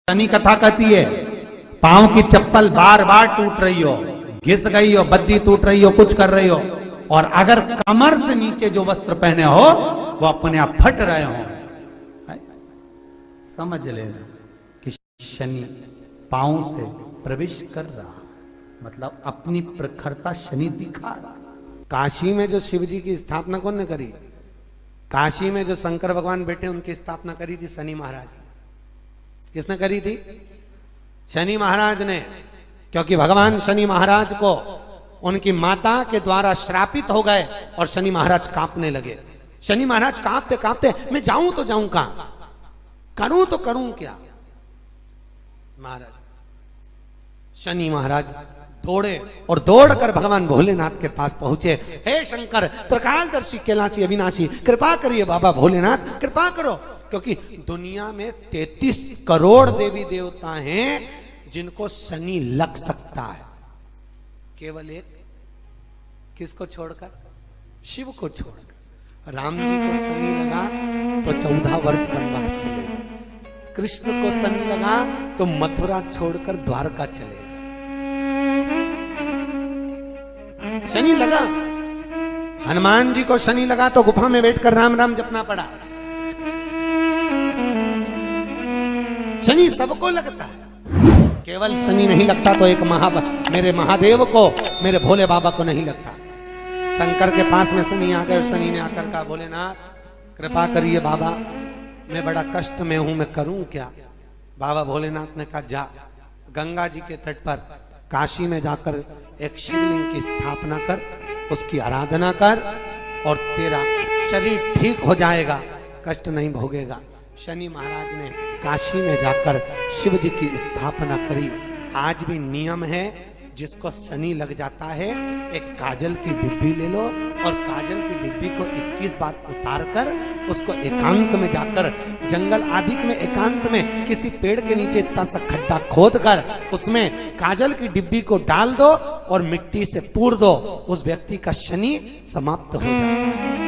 शनि कथा कहती है पांव की चप्पल बार बार टूट रही हो, घिस गई हो, बद्दी टूट रही हो, कुछ कर रही हो, और अगर कमर से नीचे जो वस्त्र पहने हो वो अपने आप फट रहे हो, समझ लेना कि शनि पांव से प्रवेश कर रहा, मतलब अपनी प्रखरता शनि दिखा रहा। काशी में जो शिव जी की स्थापना कौन ने करी? काशी में जो शंकर भगवान बैठे उनकी स्थापना करी थी शनि महाराज। किसने करी थी? शनि महाराज ने, क्योंकि भगवान शनि महाराज को उनकी माता के द्वारा श्रापित हो गए और शनि महाराज कांपने लगे। शनि महाराज कांपते कांपते मैं जाऊं तो जाऊं कहां, करूं तो करूं क्या। महाराज शनि महाराज दौड़े और दौड़कर भगवान भोलेनाथ के पास पहुंचे। हे शंकर, त्रिकालदर्शी, कैलाशी, अविनाशी, कृपा करिए बाबा भोलेनाथ, कृपा करो, क्योंकि दुनिया में 33 करोड़ देवी देवता हैं जिनको शनि लग सकता है, केवल एक किसको छोड़कर? शिव को छोड़कर। राम जी को शनि लगा तो 14 वर्ष वनवास चले गए, कृष्ण को शनि लगा तो मथुरा छोड़कर द्वारका चले गए। शनि लगा, हनुमान जी को शनि लगा तो गुफा में बैठकर राम राम जपना पड़ा। शनि सबको लगता है, केवल शनि नहीं लगता तो एक मेरे महादेव को, मेरे भोले बाबा को नहीं लगता। शंकर के पास में शनि आ गए, शनि ने आकर कहा भोलेनाथ कृपा करिए बाबा, मैं बड़ा कष्ट में हूं, मैं करूं क्या? बाबा भोलेनाथ ने कहा जा गंगा जी के तट पर काशी में जाकर एक शिवलिंग की स्थापना कर, उसकी आराधना कर और तेरा शरीर ठीक हो जाएगा, कष्ट नहीं भोगेगा। शनि महाराज ने काशी में जाकर शिव जी की स्थापना करी। आज भी नियम है, जिसको शनि लग जाता है एक काजल की डिब्बी ले लो और काजल की डिब्बी को 21 बार उतार कर उसको एकांत में जाकर, जंगल आदि में एकांत में किसी पेड़ के नीचे इतना सा खड्डा खोद कर उसमें काजल की डिब्बी को डाल दो और मिट्टी से पूर दो, उस व्यक्ति का शनि समाप्त हो जाता है।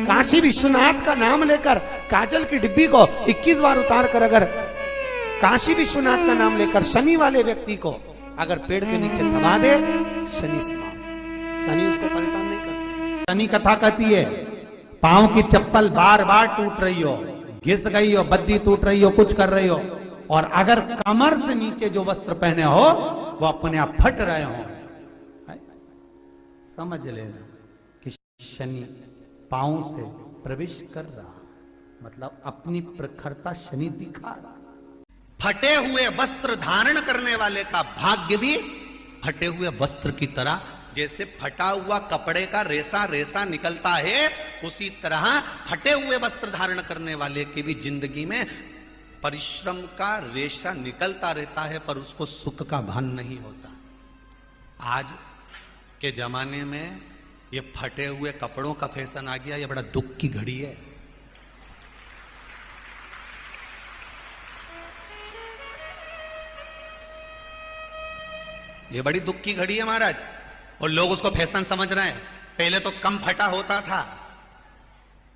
काशी विश्वनाथ का नाम लेकर काजल की डिब्बी को 21 बार उतार कर अगर काशी विश्वनाथ का नाम लेकर शनि वाले व्यक्ति को अगर पेड़ के नीचे दबा दे, शनि समाप्त, शनि उसको परेशान नहीं कर सकता। शनि कथा कहती है पांव की चप्पल बार बार टूट रही हो, घिस गई हो, बद्दी टूट रही हो, कुछ कर रही हो, और अगर कमर से नीचे जो वस्त्र पहने हो वो अपने आप फट रहे हो, समझ लेना कि शनि पांव से प्रवेश कर रहा, मतलब अपनी प्रखरता शनि दिखा रहा। फटे हुए वस्त्र धारण करने वाले का भाग्य भी फटे हुए वस्त्र की तरह, जैसे फटा हुआ कपड़े का रेसा रेसा निकलता है, उसी तरह फटे हुए वस्त्र धारण करने वाले की भी जिंदगी में परिश्रम का रेशा निकलता रहता है, पर उसको सुख का भान नहीं होता। आज के जमाने में ये फटे हुए कपड़ों का फैशन आ गया, ये बड़ा दुख की घड़ी है। ये बड़ी दुख की घड़ी है महाराज, और लोग उसको फैशन समझ रहे हैं। पहले तो कम फटा होता था,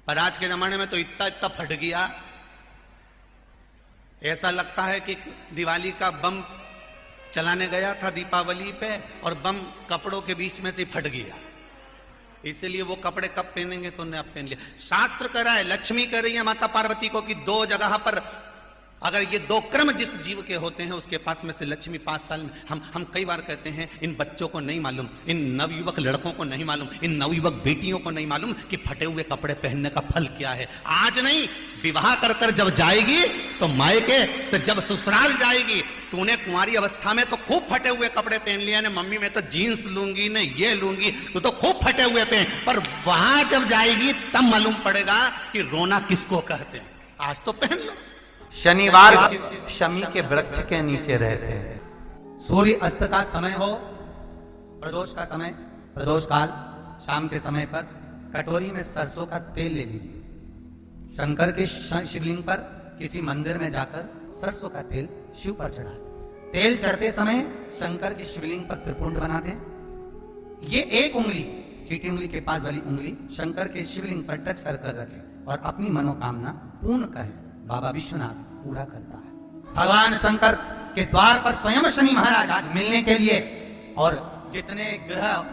पर आज के जमाने में तो इतना इतना फट गया, ऐसा लगता है कि दिवाली का बम चलाने गया था दीपावली पे और बम कपड़ों के बीच में से फट गया। इसलिए वो कपड़े कब पहनेंगे तो उन्हें अब पहन लिया। शास्त्र कह रहा है, लक्ष्मी कह रही है माता पार्वती को कि 2 जगह पर अगर ये 2 क्रम जिस जीव के होते हैं उसके पास में से लक्ष्मी 5 साल में, हम कई बार कहते हैं इन बच्चों को नहीं मालूम, इन नवयुवक लड़कों को नहीं मालूम, इन नवयुवक बेटियों को नहीं मालूम कि फटे हुए कपड़े पहनने का फल क्या है। आज नहीं, विवाह कर कर जब जाएगी तो मायके से जब ससुराल जाएगी, तूने कुंवारी अवस्था में तो खूब फटे हुए कपड़े पहन लिया ने, मम्मी मैं तो जीन्स लूंगी ने ये लूंगी, तू तो खूब फटे हुए पहन, पर वहां जब जाएगी तब मालूम पड़ेगा कि रोना किसको कहते हैं। आज तो पहन लो। शनिवार शमी के वृक्ष के नीचे रहते हैं। सूर्य अस्त का समय हो, प्रदोष का समय, प्रदोष काल शाम के समय पर कटोरी में सरसों का तेल ले लीजिए। शंकर के शिवलिंग पर किसी मंदिर में जाकर सरसों का तेल शिव पर चढ़ाएं। तेल चढ़ते समय शंकर के शिवलिंग पर त्रिपुंड बना दें। ये एक उंगली, चीटी उंगली के पास वाली उंगली शंकर के शिवलिंग पर टच कर रखें और अपनी मनोकामना पूर्ण कहें। बाबा विश्वनाथ पूरा करता है। भगवान शंकर के द्वार पर स्वयं शनि महाराज आज मिलने के लिए, और जितने ग्रह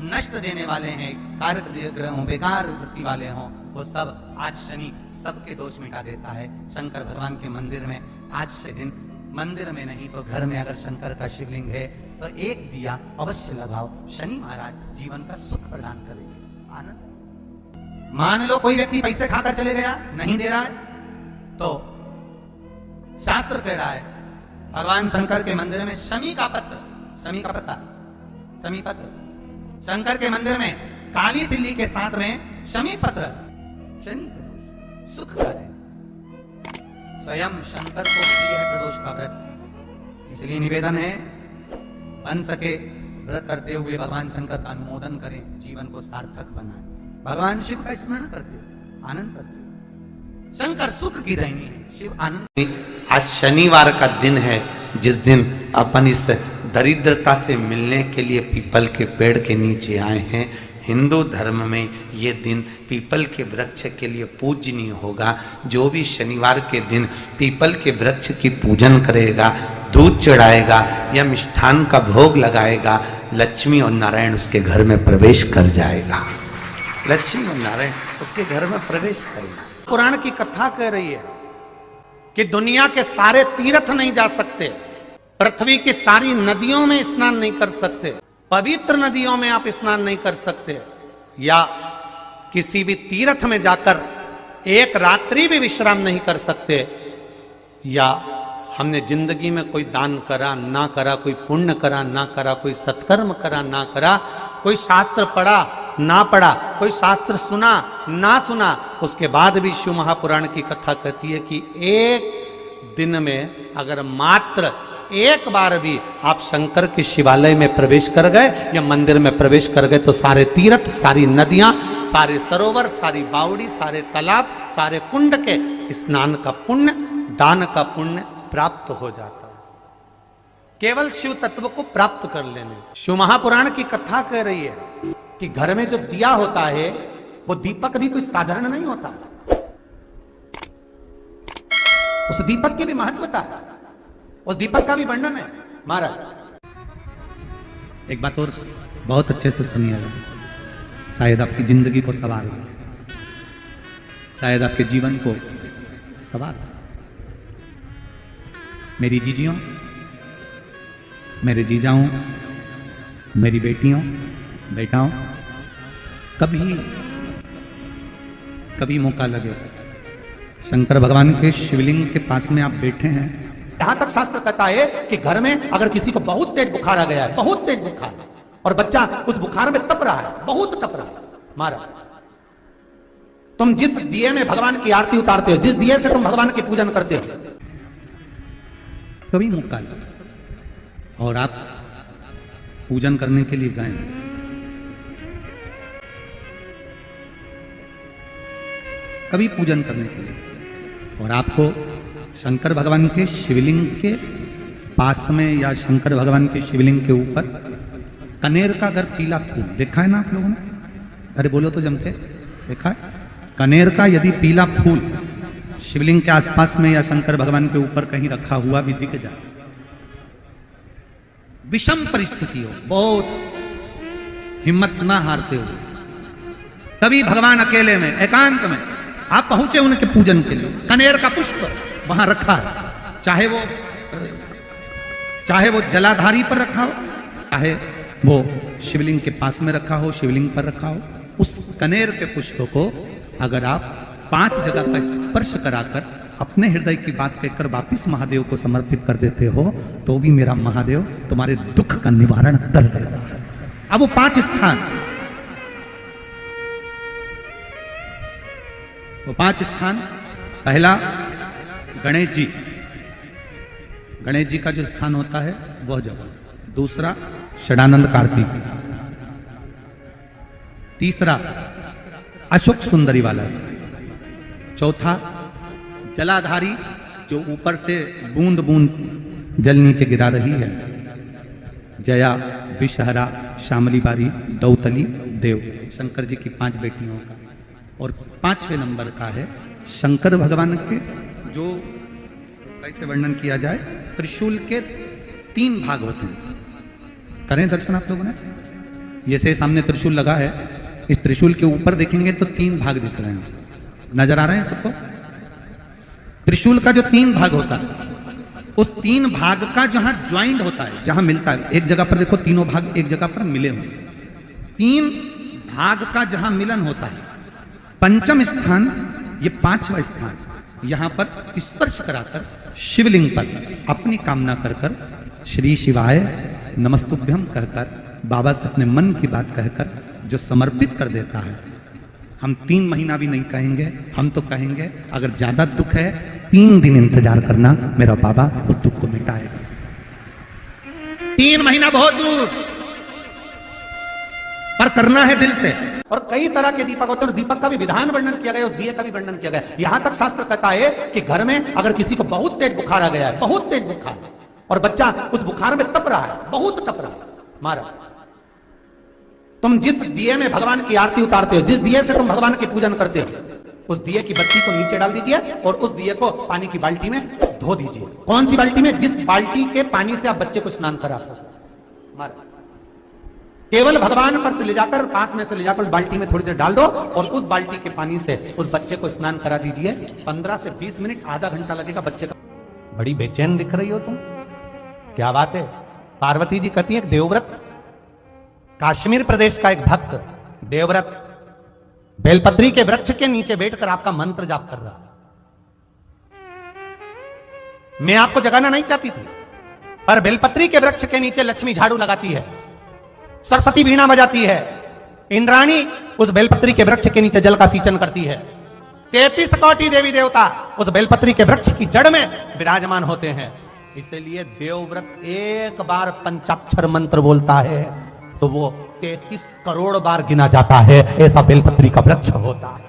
नष्ट देने वाले हैं, कारक ग्रह हों, बेकार वृत्ति वाले हों, वो सब आज शनि सबके दोष मिटा देता है। शंकर भगवान के मंदिर में आज से दिन, मंदिर में नहीं तो घर में अगर शंकर का शिवलिंग है तो एक दिया अवश्य लगाओ। शनि महाराज जीवन का सुख प्रदान करेंगे, आनंद। मान लो कोई व्यक्ति पैसे खाकर चले गया, नहीं दे रहा है, तो शास्त्र कह रहा है भगवान शंकर के मंदिर में शमी का पत्र, शमी का पत्ता, शमी पत्र, शंकर के मंदिर में काली तिल्ली के साथ में शमी पत्र, शनि प्रदोष सुख का है। स्वयं शंकर को प्रिय है प्रदोष का व्रत, इसलिए निवेदन है बन सके व्रत करते हुए भगवान शंकर का अनुमोदन करें, जीवन को सार्थक बनाएं, भगवान शिव का स्मरण करते हुए आनंद करते हुए। शंकर सुख की देनी है, शिव आनंद। आज शनिवार का दिन है, जिस दिन अपन इस दरिद्रता से मिलने के लिए पीपल के पेड़ के नीचे आए हैं। हिंदू धर्म में ये दिन पीपल के वृक्ष के लिए पूजनीय होगा। जो भी शनिवार के दिन पीपल के वृक्ष की पूजन करेगा, दूध चढ़ाएगा या मिष्ठान का भोग लगाएगा, लक्ष्मी और नारायण उसके घर में प्रवेश कर जाएगा। लक्ष्मी और नारायण उसके घर में प्रवेश करेगा। पुराण की कथा कह रही है कि दुनिया के सारे तीर्थ नहीं जा सकते, पृथ्वी की सारी नदियों में स्नान नहीं कर सकते, पवित्र नदियों में आप स्नान नहीं कर सकते, या किसी भी तीर्थ में जाकर एक रात्रि भी विश्राम नहीं कर सकते, या हमने जिंदगी में कोई दान करा ना करा, कोई पुण्य करा ना करा, कोई सत्कर्म करा ना करा, कोई शास्त्र पढ़ा ना पढ़ा, कोई शास्त्र सुना ना सुना, उसके बाद भी शिव महापुराण की कथा कहती है कि एक दिन में अगर मात्र एक बार भी आप शंकर के शिवालय में प्रवेश कर गए या मंदिर में प्रवेश कर गए तो सारे तीर्थ, सारी नदियां, सारे सरोवर, सारी बावड़ी, सारे तालाब, सारे कुंड के स्नान का पुण्य, दान का पुण्य प्राप्त हो जाता है, केवल शिव तत्व को प्राप्त कर लेने। शिव महापुराण की कथा कह रही है कि घर में जो दिया होता है वो दीपक भी कोई साधारण नहीं होता, उस दीपक की भी महत्वता है, उस दीपक का भी वर्णन है। महाराज एक बात और बहुत अच्छे से सुनिएगा, शायद आपकी जिंदगी को सवार हो, शायद आपके जीवन को सवार हो। मेरी जीजियों, मेरे जीजाओं, मेरी बेटियों, बेटाओं, कभी मौका लगे शंकर भगवान के शिवलिंग के पास में आप बैठे हैं, यहां तक शास्त्र कहता है कि घर में अगर किसी को बहुत तेज बुखार आ गया है, बहुत तेज बुखार, और बच्चा उस बुखार में तप रहा है, बहुत तप रहा है, महाराज तुम जिस दिए में भगवान की आरती उतारते हो, जिस दिए से तुम भगवान की पूजन करते हो, कभी मौका लगे और आप पूजन करने के लिए गए, कभी पूजन करने के लिए, और आपको शंकर भगवान के शिवलिंग के पास में या शंकर भगवान के शिवलिंग के ऊपर कनेर का अगर पीला फूल देखा है ना आप लोगों ने, अरे बोलो तो जमते, देखा है? कनेर का यदि पीला फूल शिवलिंग के आसपास में या शंकर भगवान के ऊपर कहीं रखा हुआ भी दिख जाए, विषम परिस्थिति हो, बहुत हिम्मत ना हारते हुए, तभी भगवान अकेले में एकांत में आप पहुंचे उनके पूजन के लिए, कनेर का पुष्प वहां रखा है, चाहे वो जलाधारी पर रखा हो, चाहे वो शिवलिंग के पास में रखा हो, शिवलिंग पर रखा हो, उस कनेर के पुष्प को अगर आप 5 जगह का स्पर्श कराकर अपने हृदय की बात कहकर वापिस महादेव को समर्पित कर देते हो, तो भी मेरा महादेव तुम्हारे दुख का निवारण कर देगा। अब वो 5 स्थान, वो 5 स्थान, पहला गणेश जी, गणेश जी का जो स्थान होता है वह जगह, दूसरा षडानंद कार्तिक, तीसरा अशोक सुंदरी वाला स्थान, चौथा जलाधारी जो ऊपर से बूंद बूंद जल नीचे गिरा रही है, जया, विषहरा, शामली बारी, दौतली, देव, शंकर जी की 5 बेटियों का, और 5वें नंबर का है शंकर भगवान के जो कैसे वर्णन किया जाए? त्रिशूल के 3 भाग होते हैं। करें दर्शन आप लोगों ने? जैसे सामने त्रिशूल लगा है, इस त्रिशूल के ऊपर देखेंगे तो 3 भाग दिख रहे हैं। नजर आ रहे हैं सबको? त्रिशूल का जो 3 भाग होता है, उस 3 भाग का जहां ज्वाइंट होता है, जहां मिलता है, एक जगह पर देखो तीनों भाग एक जगह पर मिले हुए, 3 भाग का जहां मिलन होता है, पंचम स्थान, ये 5वां स्थान, यहां पर स्पर्श कराकर शिवलिंग पर अपनी कामना कर कर श्री शिवाय नमस्तुभ्यम कहकर बाबा से अपने मन की बात कहकर जो समर्पित कर देता है, हम 3 महीना भी नहीं कहेंगे, हम तो कहेंगे अगर ज्यादा दुख है 3 दिन इंतजार करना, मेरा बाबा उस दुख को मिटाएगा। 3 महीना बहुत दूर, पर करना है दिल से। और कई तरह के दीपक होते हैं, दीपक का भी विधान वर्णन किया गया, उस दिए का भी वर्णन किया गया। यहां तक शास्त्र कहता है कि घर में अगर किसी को बहुत तेज बुखार आ गया है, बहुत तेज बुखार, और बच्चा उस बुखार में तप रहा है, बहुत तप रहा है, मारा, तुम जिस दिए में भगवान की आरती उतारते हो, जिस दिए से तुम भगवान की पूजन करते हो, उस दिए की बत्ती को नीचे डाल दीजिए और उस दिए को पानी की बाल्टी में धो दीजिए। कौन सी बाल्टी में? जिस बाल्टी के पानी से आप बच्चे को स्नान करा सको। मारा, केवल भगवान पर से ले जाकर, पास में से ले जाकर उस बाल्टी में थोड़ी देर डाल दो और उस बाल्टी के पानी से उस बच्चे को स्नान करा दीजिए। 15 से 20 मिनट, आधा घंटा लगेगा बच्चे का। बड़ी बेचैन दिख रही हो तुम, क्या बात है? पार्वती जी कहती है, देवव्रत, कश्मीर प्रदेश का एक भक्त देवव्रत बेलपत्री के वृक्ष के नीचे बैठकर आपका मंत्र जाप कर रहा। मैं आपको जगाना नहीं चाहती थी, पर बेलपत्री के वृक्ष के नीचे लक्ष्मी झाड़ू लगाती है, सरस्वती वीणा बजाती है, इंद्राणी उस बेलपत्री के वृक्ष के नीचे जल का सिंचन करती है, 33 कोटि देवी देवता उस बेलपत्री के वृक्ष की जड़ में विराजमान होते हैं। इसलिए देवव्रत एक बार पंचाक्षर मंत्र बोलता है तो वो 33 करोड़ बार गिना जाता है, ऐसा बेलपत्री का वृक्ष होता है।